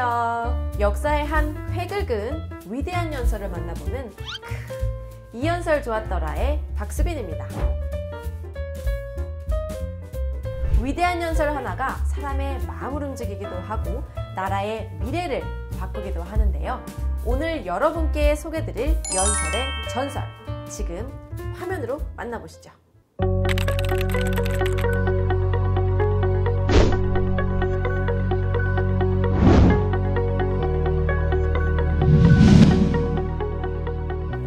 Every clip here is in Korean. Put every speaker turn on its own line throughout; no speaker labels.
안녕하세요. 역사의 한 획을 그은 위대한 연설을 만나보는 이 연설 좋았더라의 박수빈입니다. 위대한 연설 하나가 사람의 마음을 움직이기도 하고 나라의 미래를 바꾸기도 하는데요. 오늘 여러분께 소개드릴 연설의 전설, 지금 화면으로 만나보시죠.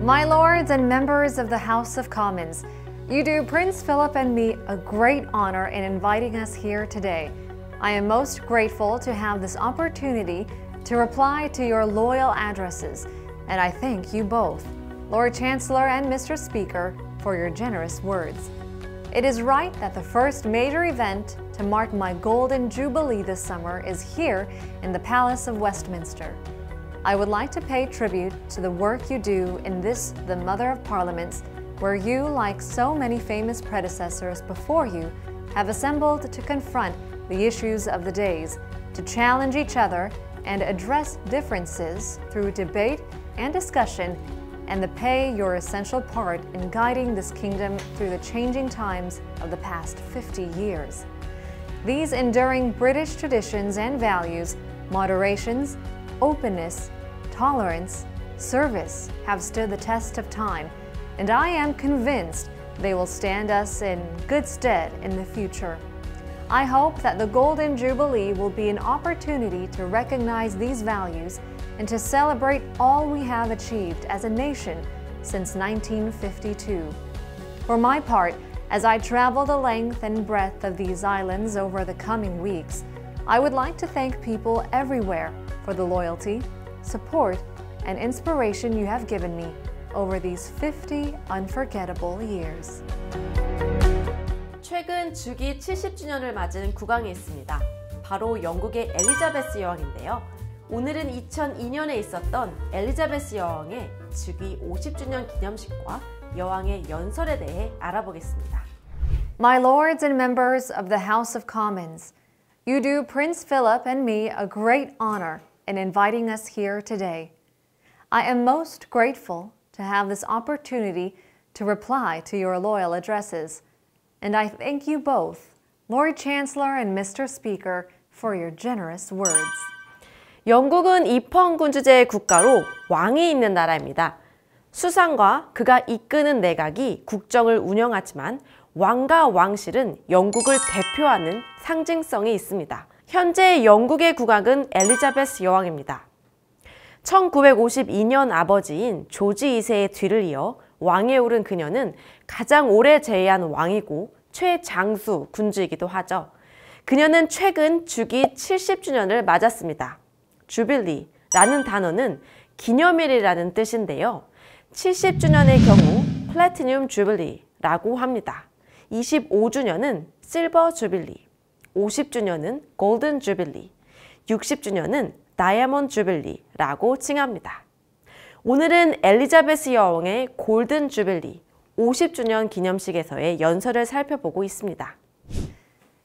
My lords and members of the House of Commons, you do Prince Philip and me a great honor in inviting us here today. I am most grateful to have this opportunity to reply to your loyal addresses, and I thank you both, Lord Chancellor and Mr. Speaker, for your generous words. It is right that the first major event to mark my Golden Jubilee this summer is here in the Palace of Westminster. I would like to pay tribute to the work you do in this, the Mother of Parliaments, where you, like so many famous predecessors before you, have assembled to confront the issues of the days, to challenge each other and address differences through debate and discussion, and to play your essential part in guiding this kingdom through the changing times of the past 50 years. These enduring British traditions and values, moderations, openness, tolerance, service have stood the test of time, and I am convinced they will stand us in good stead in the future. I hope that the Golden Jubilee will be an opportunity to recognize these values and to celebrate all we have achieved as a nation since 1952. For my part, as I travel the length and breadth of these islands over the coming weeks, I would like to thank people everywhere for the loyalty, support, and inspiration you have given me over these 50 unforgettable years.
최근 주기 70주년을 맞은 국왕이 있습니다. 바로 영국의 엘리자베스 여왕인데요. 오늘은 2002년에 있었던 엘리자베스 여왕의 주기 50주년 기념식과 여왕의 연설에 대해 알아보겠습니다.
My lords and members of the House of Commons, you do Prince Philip and me a great honor in inviting us here today. I am most grateful to have this opportunity to reply to your loyal addresses, and I thank you both, Lord Chancellor and Mr. Speaker, for your generous words.
영국은 입헌군주제의 국가로 왕이 있는 나라입니다. 수상과 그가 이끄는 내각이 국정을 운영하지만 왕과 왕실은 영국을 대표하는 상징성이 있습니다. 현재 영국의 국왕은 엘리자베스 여왕입니다. 1952년 아버지인 조지 2세의 뒤를 이어 왕에 오른 그녀는 가장 오래 재해한 왕이고 최장수 군주이기도 하죠. 그녀는 최근 주기 70주년을 맞았습니다. 주빌리라는 단어는 기념일이라는 뜻인데요. 70주년의 경우 플래티늄 주빌리라고 합니다. 25주년은 실버 주빌리, 50주년은 골든 주빌리, 60주년은 다이아몬드 주빌리라고 칭합니다. 오늘은 엘리자베스 여왕의 골든 주빌리 50주년 기념식에서의 연설을 살펴보고 있습니다.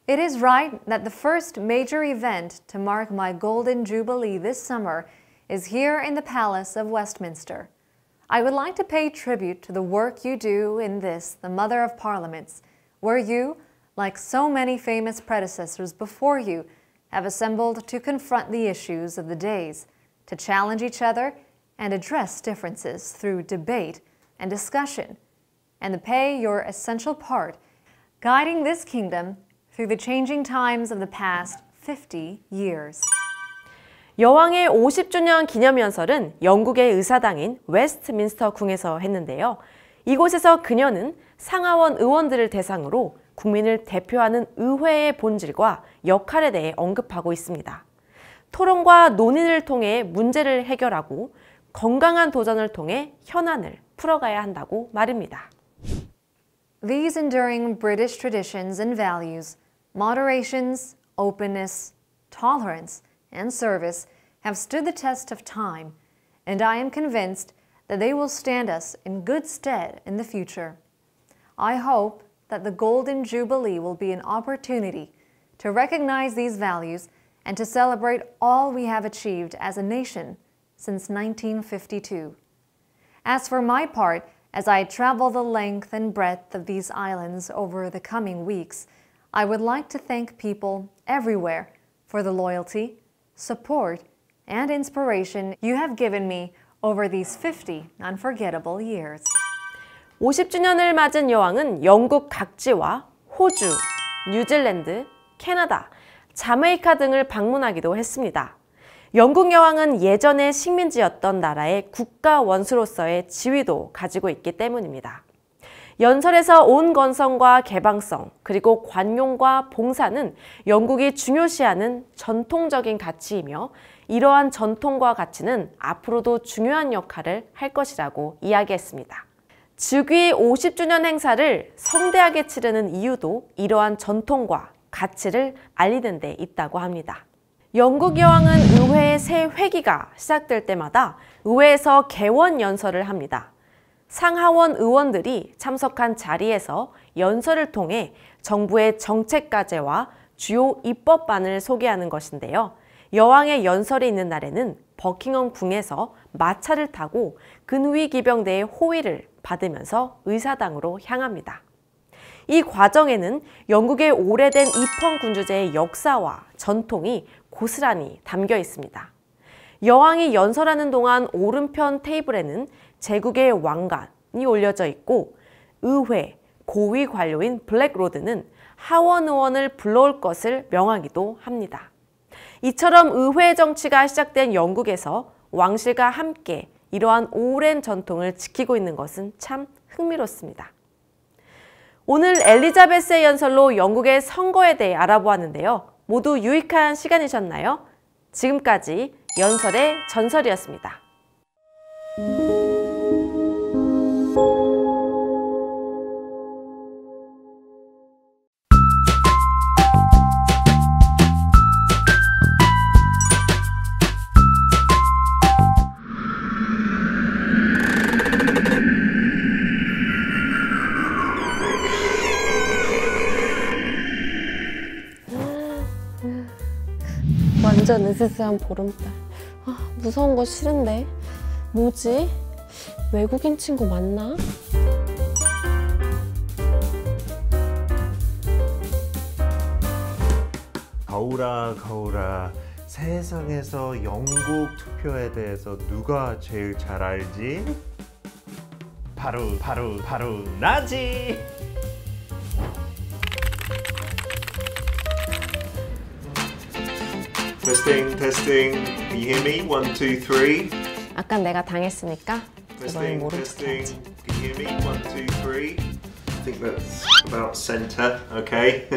It is right that the first major event to mark my Golden Jubilee this summer is here in the Palace of Westminster. I would like to pay tribute to the work you do in this, the Mother of Parliaments, where you, like so many famous predecessors before you, have assembled to confront the issues of the days, to challenge each other and address differences through debate and discussion, and to play your essential part guiding this kingdom through the changing times of the past 50 years.
여왕의 50주년 기념연설은 영국의 의사당인 웨스트민스터 궁에서 했는데요. 이곳에서 그녀는 상하원 의원들을 대상으로 국민을 대표하는 의회의 본질과 역할에 대해 언급하고 있습니다. 토론과 논의를 통해 문제를 해결하고 건강한 도전을 통해 현안을 풀어가야 한다고 말입니다.
These enduring British traditions and values, moderations, openness, tolerance, and service have stood the test of time, and I am convinced that they will stand us in good stead in the future. I hope that the Golden Jubilee will be an opportunity to recognize these values and to celebrate all we have achieved as a nation since 1952. As for my part, as I travel the length and breadth of these islands over the coming weeks, I would like to thank people everywhere for the loyalty, support, and inspiration you have given me over these 50 unforgettable years.
50주년을 맞은 여왕은 영국 각지와 호주, 뉴질랜드, 캐나다, 자메이카 등을 방문하기도 했습니다. 영국 여왕은 예전에 식민지였던 나라의 국가 원수로서의 지위도 가지고 있기 때문입니다. 연설에서 온 건성과 개방성, 그리고 관용과 봉사는 영국이 중요시하는 전통적인 가치이며 이러한 전통과 가치는 앞으로도 중요한 역할을 할 것이라고 이야기했습니다. 즉위 50주년 행사를 성대하게 치르는 이유도 이러한 전통과 가치를 알리는 데 있다고 합니다. 영국 여왕은 의회의 새 회기가 시작될 때마다 의회에서 개원 연설을 합니다. 상하원 의원들이 참석한 자리에서 연설을 통해 정부의 정책 과제와 주요 입법안을 소개하는 것인데요. 여왕의 연설이 있는 날에는 버킹엄 궁에서 마차를 타고 근위 기병대의 호위를 받으면서 의사당으로 향합니다. 이 과정에는 영국의 오래된 입헌 군주제의 역사와 전통이 고스란히 담겨 있습니다. 여왕이 연설하는 동안 오른편 테이블에는 제국의 왕관이 올려져 있고 의회, 고위 관료인 블랙로드는 하원 의원을 불러올 것을 명하기도 합니다. 이처럼 의회 정치가 시작된 영국에서 왕실과 함께 이러한 오랜 전통을 지키고 있는 것은 참 흥미롭습니다. 오늘 엘리자베스의 연설로 영국의 선거에 대해 알아보았는데요. 모두 유익한 시간이셨나요? 지금까지 연설의 전설이었습니다. 완전 으스스한 보름달. 무서운 거 싫은데. 뭐지? 외국인 친구 맞나?
거울아 거울아, 세상에서 영국 투표에 대해서 누가 제일 잘 알지? 바로 나지! Testing. Can you hear me? 1, 2, 3.
아까 내가 당했으니까 이번엔 모른 척 해야지.
Can you hear me? 1, 2, 3. I think that's about center. Okay.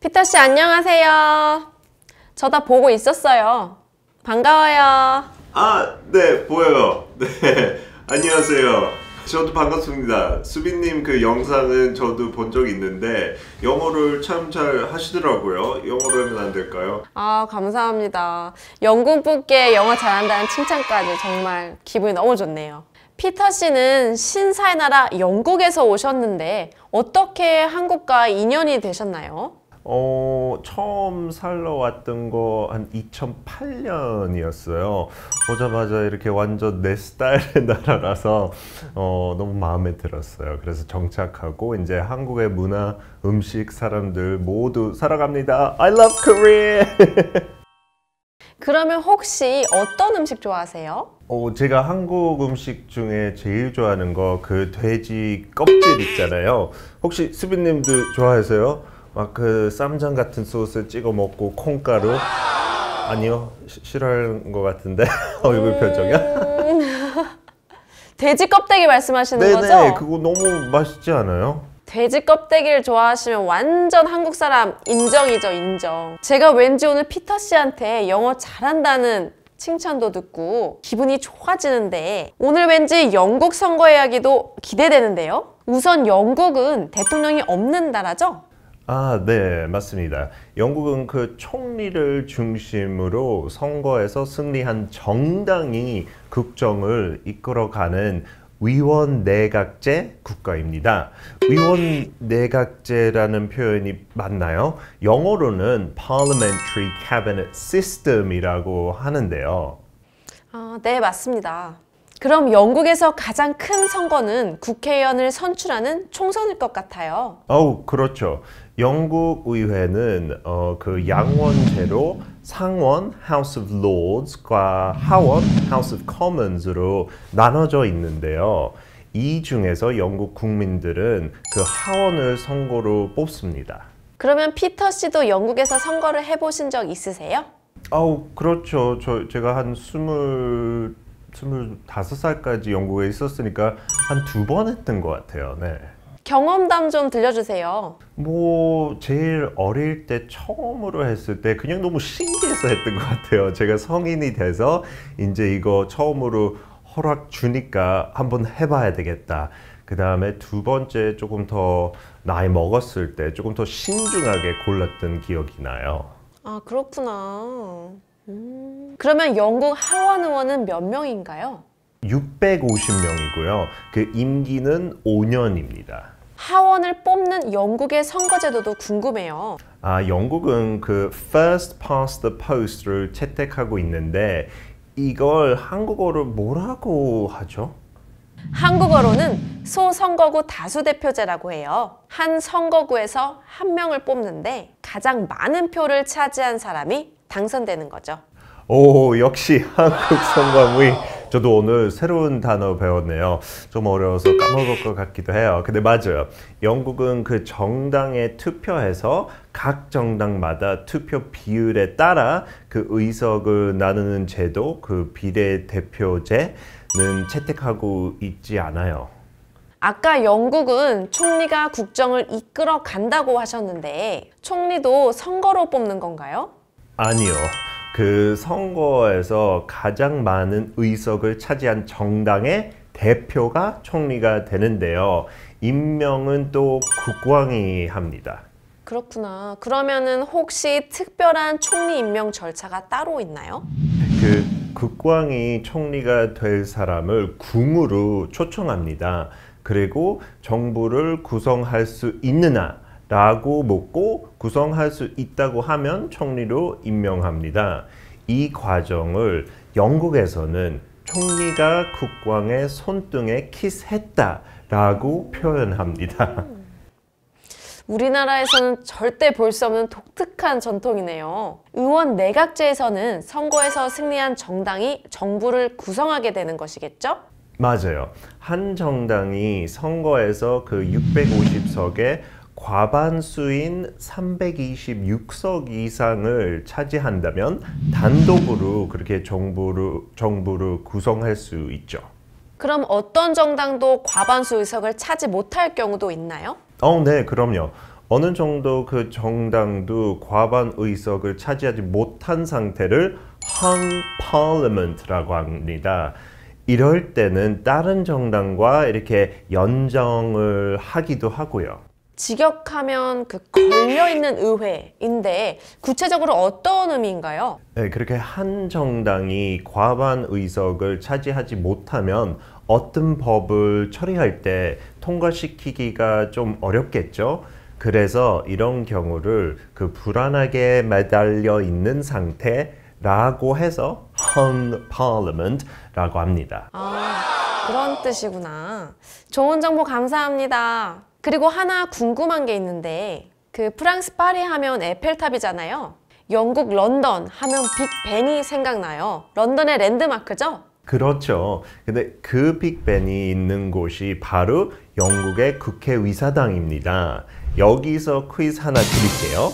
피터 씨 안녕하세요. 저 다 보고 있었어요. 반가워요.
아, 네, 보여요. 네, 안녕하세요. 저도 반갑습니다. 수빈님 그 영상은 저도 본 적 있는데 영어를 참 잘 하시더라고요. 영어로 하면 안 될까요?
아, 감사합니다. 영국 분께 영어 잘한다는 칭찬까지 정말 기분이 너무 좋네요. 피터 씨는 신사의 나라 영국에서 오셨는데 어떻게 한국과 인연이 되셨나요?
처음 살러 왔던 거 한 2008년이었어요. 오자마자 이렇게 완전 내 스타일의 나라라서 너무 마음에 들었어요. 그래서 정착하고 이제 한국의 문화, 음식, 사람들 모두 사랑합니다. I love Korea!
그러면 혹시 어떤 음식 좋아하세요?
제가 한국 음식 중에 제일 좋아하는 거 그 돼지 껍질 있잖아요. 혹시 수빈님도 좋아하세요? 막 그 쌈장 같은 소스 찍어 먹고 콩가루? 아니요, 싫어하는 것 같은데 얼굴 표정이야?
돼지 껍데기 말씀하시는
네네,
거죠?
네네, 그거 너무 맛있지 않아요?
돼지 껍데기를 좋아하시면 완전 한국 사람 인정이죠, 인정. 제가 왠지 오늘 피터 씨한테 영어 잘한다는 칭찬도 듣고 기분이 좋아지는데 오늘 왠지 영국 선거 이야기도 기대되는데요? 우선 영국은 대통령이 없는 나라죠?
아, 네, 맞습니다. 영국은 그 총리를 중심으로 선거에서 승리한 정당이 국정을 이끌어가는 위원 내각제 국가입니다. 위원 내각제라는 표현이 맞나요? 영어로는 Parliamentary Cabinet System이라고 하는데요.
네, 맞습니다. 그럼 영국에서 가장 큰 선거는 국회의원을 선출하는 총선일 것 같아요.
그렇죠. 영국 의회는 그 양원제로 상원 House of Lords과 하원 House of Commons으로 나눠져 있는데요. 이 중에서 영국 국민들은 그 하원을 선거로 뽑습니다.
그러면 피터 씨도 영국에서 선거를 해보신 적 있으세요?
그렇죠. 제가 한 25살까지 영국에 있었으니까 한 2번 했던 것 같아요. 네.
경험담 좀 들려주세요.
제일 어릴 때 처음으로 했을 때 그냥 너무 신기해서 했던 것 같아요. 제가 성인이 돼서 이제 이거 처음으로 허락 주니까 한번 해봐야 되겠다. 그 다음에 두 번째 조금 더 나이 먹었을 때 조금 더 신중하게 골랐던 기억이 나요.
그렇구나. 그러면 영국 하원 의원은 몇 명인가요?
650명이고요. 그 임기는 5년입니다.
하원을 뽑는 영국의 선거제도도 궁금해요.
영국은 그 first past the post를 채택하고 있는데 이걸 한국어로 뭐라고 하죠?
한국어로는 소선거구 다수대표제라고 해요. 한 선거구에서 한 명을 뽑는데 가장 많은 표를 차지한 사람이 당선되는 거죠.
역시 한국 선거무이. 저도 오늘 새로운 단어 배웠네요. 좀 어려워서 까먹을 것 같기도 해요. 근데 맞아요. 영국은 그 정당에 투표해서 각 정당마다 투표 비율에 따라 그 의석을 나누는 제도, 그 비례대표제는 채택하고 있지 않아요.
아까 영국은 총리가 국정을 이끌어 간다고 하셨는데 총리도 선거로 뽑는 건가요?
아니요. 그 선거에서 가장 많은 의석을 차지한 정당의 대표가 총리가 되는데요. 임명은 또 국왕이 합니다.
그렇구나. 그러면은 혹시 특별한 총리 임명 절차가 따로 있나요?
그 국왕이 총리가 될 사람을 궁으로 초청합니다. 그리고 정부를 구성할 수 있느냐 라고 묻고 구성할 수 있다고 하면 총리로 임명합니다. 이 과정을 영국에서는 총리가 국왕의 손등에 키스했다 라고 표현합니다.
우리나라에서는 절대 볼 수 없는 독특한 전통이네요. 의원 내각제에서는 선거에서 승리한 정당이 정부를 구성하게 되는 것이겠죠?
맞아요. 한 정당이 선거에서 그 650석에 과반수인 326석 이상을 차지한다면 단독으로 그렇게 정부를 구성할 수 있죠.
그럼 어떤 정당도 과반수 의석을 차지 못할 경우도 있나요?
네, 그럼요. 어느 정도 그 정당도 과반 의석을 차지하지 못한 상태를 hung parliament라고 합니다. 이럴 때는 다른 정당과 이렇게 연정을 하기도 하고요.
직역하면 그 걸려있는 의회인데 구체적으로 어떤 의미인가요?
네, 그렇게 한 정당이 과반 의석을 차지하지 못하면 어떤 법을 처리할 때 통과시키기가 좀 어렵겠죠? 그래서 이런 경우를 그 불안하게 매달려 있는 상태라고 해서 hung parliament라고 합니다.
그런 뜻이구나. 좋은 정보 감사합니다. 그리고 하나 궁금한 게 있는데 그 프랑스 파리 하면 에펠탑이잖아요. 영국 런던 하면 빅벤이 생각나요. 런던의 랜드마크죠?
그렇죠. 근데 그 빅벤이 있는 곳이 바로 영국의 국회의사당입니다. 여기서 퀴즈 하나 드릴게요.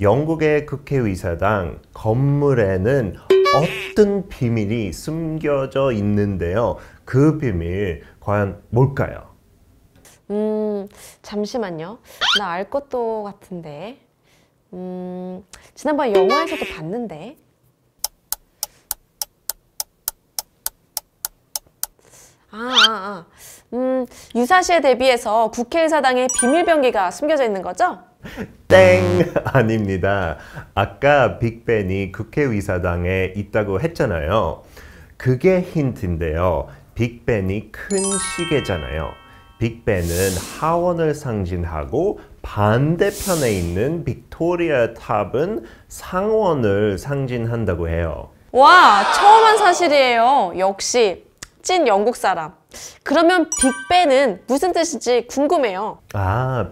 영국의 국회의사당 건물에는 어떤 비밀이 숨겨져 있는데요. 그 비밀 과연 뭘까요?
잠시만요. 나 알 것도 같은데. 지난번 영화에서도 봤는데. 유사시에 대비해서 국회의사당에 비밀병기가 숨겨져 있는 거죠?
땡! 아닙니다. 아까 빅벤이 국회의사당에 있다고 했잖아요. 그게 힌트인데요. 빅벤이 큰 시계잖아요. 빅벤은 하원을 상징하고 반대편에 있는 빅토리아 탑은 상원을 상징한다고 해요.
와, 처음 한 사실이에요. 역시 찐 영국 사람. 그러면 빅벤은 무슨 뜻인지 궁금해요.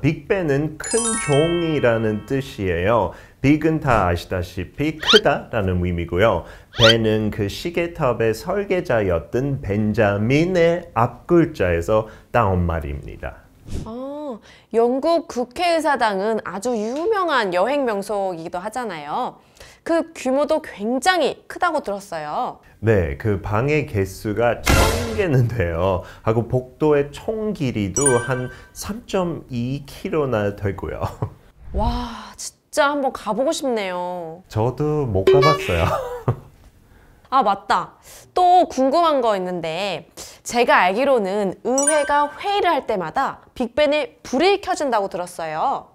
빅벤은 큰 종이라는 뜻이에요. 빅은 다 아시다시피 크다라는 의미고요. 벤은 그 시계탑의 설계자였던 벤자민의 앞글자에서 따온 말입니다.
영국 국회의사당은 아주 유명한 여행 명소이기도 하잖아요. 그 규모도 굉장히 크다고 들었어요.
네, 그 방의 개수가 1000개는 돼요. 하고 복도의 총 길이도 한 3.2km나 되고요.
와, 진짜 한번 가보고 싶네요.
저도 못 가봤어요.
아, 맞다. 또 궁금한 거 있는데 제가 알기로는 의회가 회의를 할 때마다 빅벤에 불이 켜진다고 들었어요.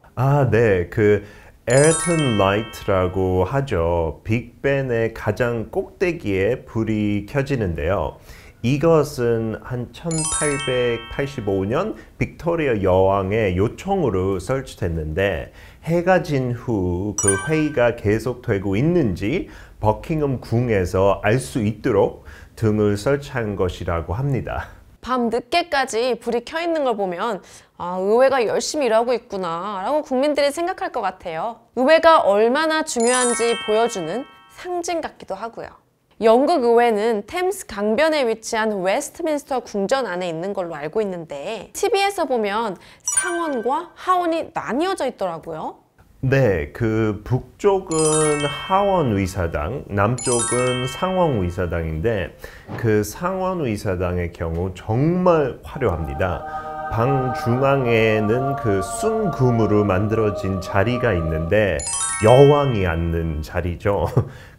네, 그 에어턴 라이트라고 하죠. 빅벤의 가장 꼭대기에 불이 켜지는데요. 이것은 한 1885년 빅토리아 여왕의 요청으로 설치됐는데 해가 진 후 그 회의가 계속되고 있는지 버킹엄 궁에서 알 수 있도록 등을 설치한 것이라고 합니다.
밤 늦게까지 불이 켜 있는 걸 보면 의회가 열심히 일하고 있구나 라고 국민들이 생각할 것 같아요. 의회가 얼마나 중요한지 보여주는 상징 같기도 하고요. 영국 의회는 템스 강변에 위치한 웨스트민스터 궁전 안에 있는 걸로 알고 있는데 TV에서 보면 상원과 하원이 나뉘어져 있더라고요.
네, 그 북쪽은 하원의사당, 남쪽은 상원의사당인데 그 상원의사당의 경우 정말 화려합니다. 방 중앙에는 그 순금으로 만들어진 자리가 있는데 여왕이 앉는 자리죠.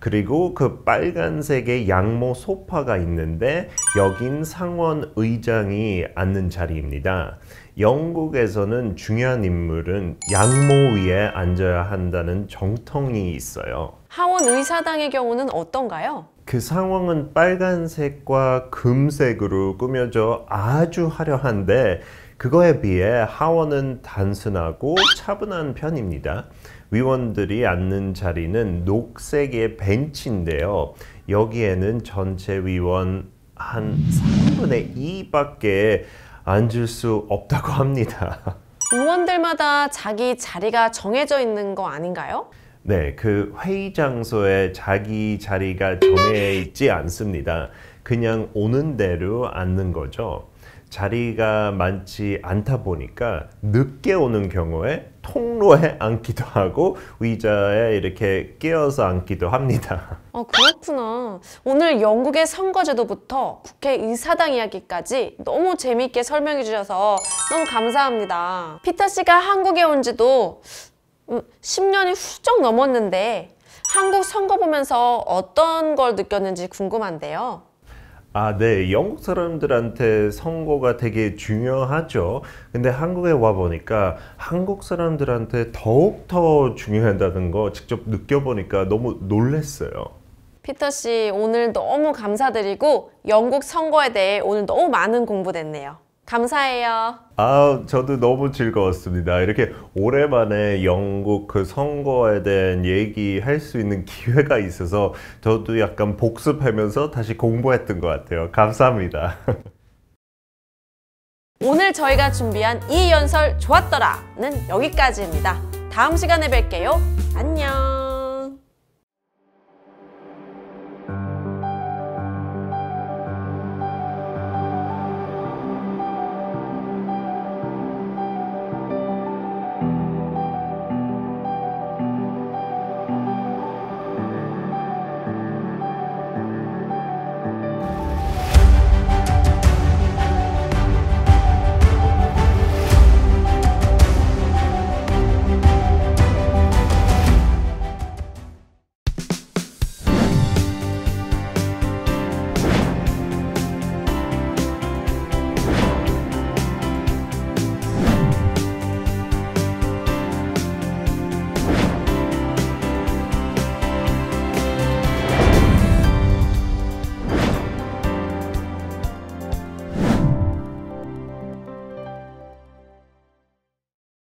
그리고 그 빨간색의 양모 소파가 있는데 여긴 상원 의장이 앉는 자리입니다. 영국에서는 중요한 인물은 양모 위에 앉아야 한다는 정통이 있어요.
하원 의사당의 경우는 어떤가요?
그 상원은 빨간색과 금색으로 꾸며져 아주 화려한데 그거에 비해 하원은 단순하고 차분한 편입니다. 위원들이 앉는 자리는 녹색의 벤치인데요. 여기에는 전체 위원 한 3분의 2밖에 앉을 수 없다고 합니다.
의원들마다 자기 자리가 정해져 있는 거 아닌가요?
네, 그 회의 장소에 자기 자리가 정해 있지 않습니다. 그냥 오는 대로 앉는 거죠. 자리가 많지 않다 보니까 늦게 오는 경우에 통로에 앉기도 하고 의자에 이렇게 끼어서 앉기도 합니다.
그렇구나. 오늘 영국의 선거제도부터 국회의사당 이야기까지 너무 재미있게 설명해 주셔서 너무 감사합니다. 피터 씨가 한국에 온 지도 10년이 훌쩍 넘었는데 한국 선거 보면서 어떤 걸 느꼈는지 궁금한데요.
네. 영국 사람들한테 선거가 되게 중요하죠. 근데 한국에 와보니까 한국 사람들한테 더욱더 중요하다는 거 직접 느껴보니까 너무 놀랐어요.
피터 씨, 오늘 너무 감사드리고 영국 선거에 대해 오늘 너무 많은 공부됐네요. 감사해요.
저도 너무 즐거웠습니다. 이렇게 오랜만에 영국 그 선거에 대한 얘기할 수 있는 기회가 있어서 저도 약간 복습하면서 다시 공부했던 것 같아요. 감사합니다.
오늘 저희가 준비한 이 연설 좋았더라는 여기까지입니다. 다음 시간에 뵐게요. 안녕.